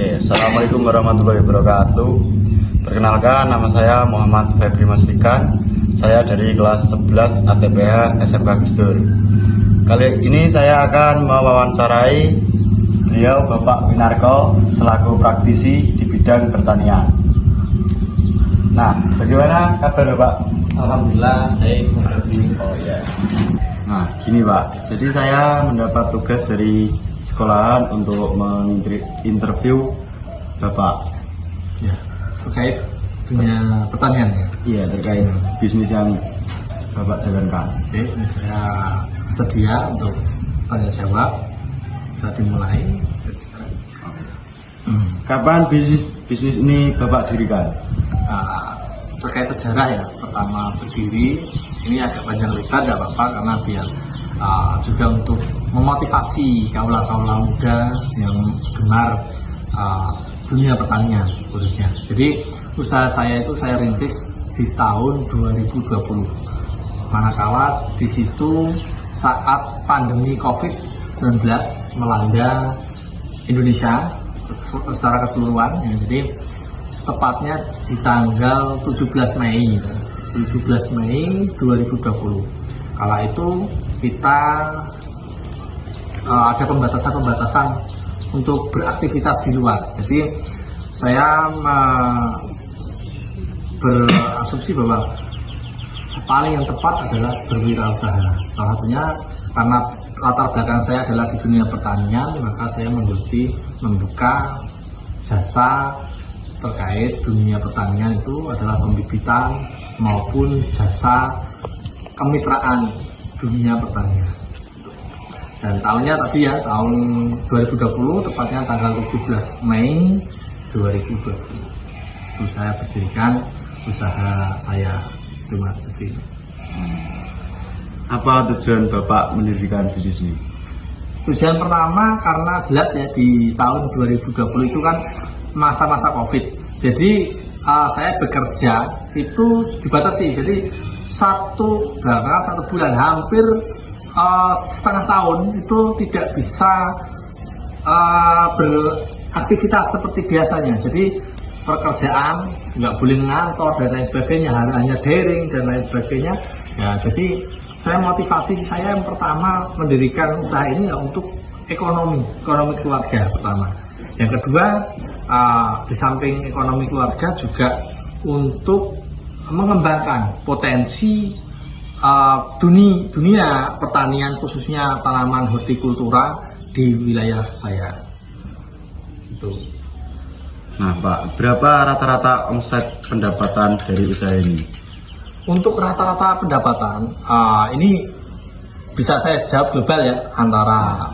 Oke, Assalamualaikum warahmatullahi wabarakatuh. Perkenalkan, nama saya Muhammad Febri Maslikan. Saya dari kelas 11 ATPH SMK Gus Dur. Kali ini saya akan mewawancarai beliau Bapak Winarko selaku praktisi di bidang pertanian. Nah, bagaimana kabar Pak? Alhamdulillah baik, Mas Febri. Oh ya. Nah, gini Pak. Jadi saya mendapat tugas dari sekolahan untuk menginterview Bapak. Ya, terkait dunia pertanian ya. Iya, terkait bisnis yang Bapak jalankan. Oke, ini saya bersedia untuk tanya jawab. Bisa dimulai. Kapan bisnis ini Bapak dirikan? Terkait sejarah ya, pertama berdiri ini agak panjang lebar, tidak apa-apa karena biar juga untuk memotivasi kaula-kaula muda yang gemar dunia pertanian khususnya. Jadi usaha saya itu saya rintis di tahun 2020. Manakala di situ saat pandemi COVID-19 melanda Indonesia secara keseluruhan, ya, jadi tepatnya di tanggal 17 Mei 2020. Kala itu kita ada pembatasan untuk beraktivitas di luar. Jadi saya berasumsi bahwa paling yang tepat adalah berwirausaha. Salah satunya karena latar belakang saya adalah di dunia pertanian, maka saya membuka jasa terkait dunia pertanian itu adalah pembibitan maupun jasa kemitraan dunia pertanian. Dan tahunnya tadi ya, tahun 2020, tepatnya tanggal 17 Mei 2020 itu saya berdirikan usaha saya. Terima kasih. Apa tujuan Bapak mendirikan bisnis ini? Tujuan pertama karena jelas ya di tahun 2020 itu kan masa-masa COVID. Jadi saya bekerja itu dibatasi. Jadi satu bulan hampir setengah tahun itu tidak bisa beraktivitas seperti biasanya. Jadi pekerjaan nggak boleh ngantor dan lain sebagainya, hanya daring dan lain sebagainya. Ya, jadi motivasi saya yang pertama mendirikan usaha ini ya untuk ekonomi keluarga pertama. Yang kedua, di samping ekonomi keluarga juga untuk mengembangkan potensi dunia pertanian khususnya tanaman hortikultura di wilayah saya. Itu. Nah Pak, berapa rata-rata omset pendapatan dari usaha ini? Untuk rata-rata pendapatan, ini bisa saya jawab global ya, antara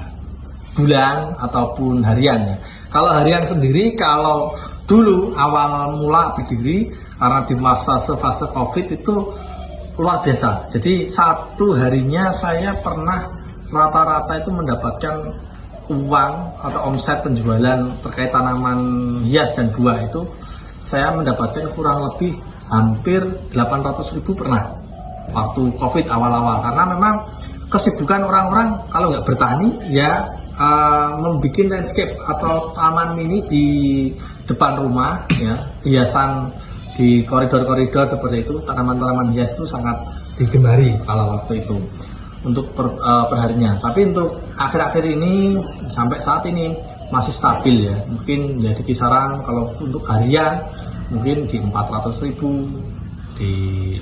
bulan ataupun harian ya. Kalau harian sendiri, kalau dulu awal mula berdiri karena di fase COVID itu luar biasa. Jadi satu harinya saya pernah rata-rata itu mendapatkan uang atau omset penjualan terkait tanaman hias dan buah itu saya mendapatkan kurang lebih hampir 800.000 pernah waktu COVID awal-awal, karena memang kesibukan orang-orang kalau nggak bertani ya membuat landscape atau taman mini di depan rumah ya, hiasan di koridor-koridor seperti itu, tanaman-tanaman hias itu sangat digemari kalau waktu itu untuk perharinya. Tapi untuk akhir-akhir ini sampai saat ini masih stabil ya, mungkin ya di kisaran kalau untuk harian mungkin di 400.000, di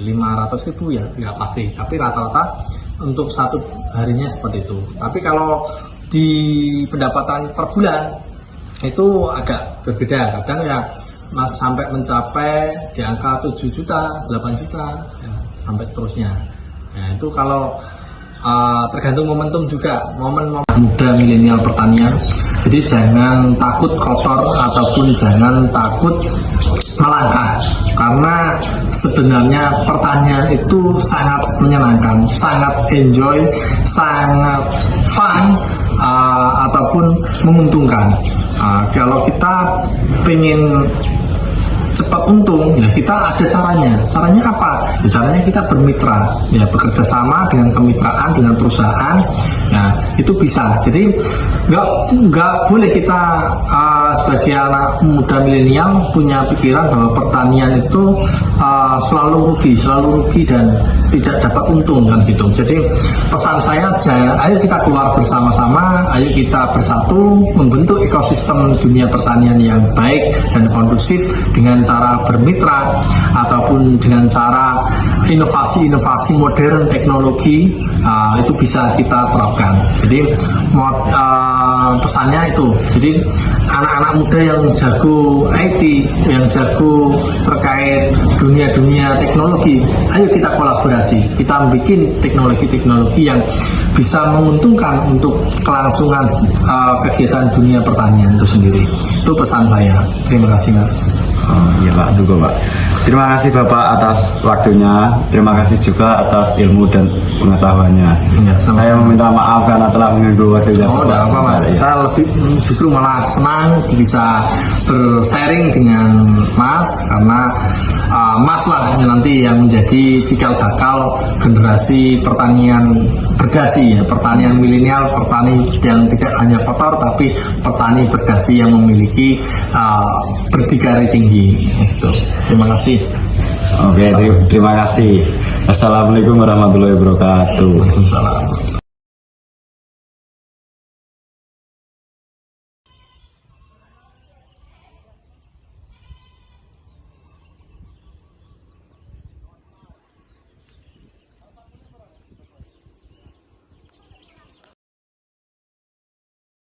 500.000 ya nggak pasti, tapi rata-rata untuk satu harinya seperti itu. Tapi kalau di pendapatan per bulan itu agak berbeda, kadang ya sampai mencapai di angka 7 juta, 8 juta ya, sampai seterusnya ya. Itu kalau tergantung momentum juga, momen muda milenial pertanian. Jadi jangan takut kotor ataupun jangan takut melangkah, karena sebenarnya pertanian itu sangat menyenangkan, sangat enjoy, sangat fun, ataupun menguntungkan. Kalau kita pengen cepat untung, ya kita ada caranya. Caranya apa? Ya caranya kita bermitra, ya bekerja sama dengan kemitraan dengan perusahaan. Ya itu bisa. Jadi nggak boleh kita sebagai anak muda milenial punya pikiran bahwa pertanian itu selalu rugi dan tidak dapat untung kan gitu. Jadi pesan saya, ayo kita keluar bersama-sama, ayo kita bersatu membentuk ekosistem dunia pertanian yang baik dan kondusif dengan cara bermitra ataupun dengan cara inovasi-inovasi modern teknologi, itu bisa kita terapkan. Jadi pesannya itu, jadi anak-anak muda yang jago IT, yang jago terkait dunia teknologi, ayo kita kolaborasi, kita bikin teknologi-teknologi yang bisa menguntungkan untuk kelangsungan kegiatan dunia pertanian itu sendiri. Itu pesan saya. Terima kasih Mas. Oh iya Pak, syukur Pak. Terima kasih Bapak atas waktunya. Terima kasih juga atas ilmu dan pengetahuannya. Ya, sama-sama. Saya meminta maaf karena telah mengganggu waktunya. Oh, enggak apa Mas. Saya lebih justru malah senang bisa bersharing dengan Mas karena Mas lah yang nanti yang menjadi cikal bakal generasi pertanian berdasi, ya, pertanian milenial, petani yang tidak hanya kotor tapi petani berdasi yang memiliki berdikari tinggi. Itu. Terima kasih. Oke, terima kasih. Assalamualaikum warahmatullahi wabarakatuh. Waalaikumsalam.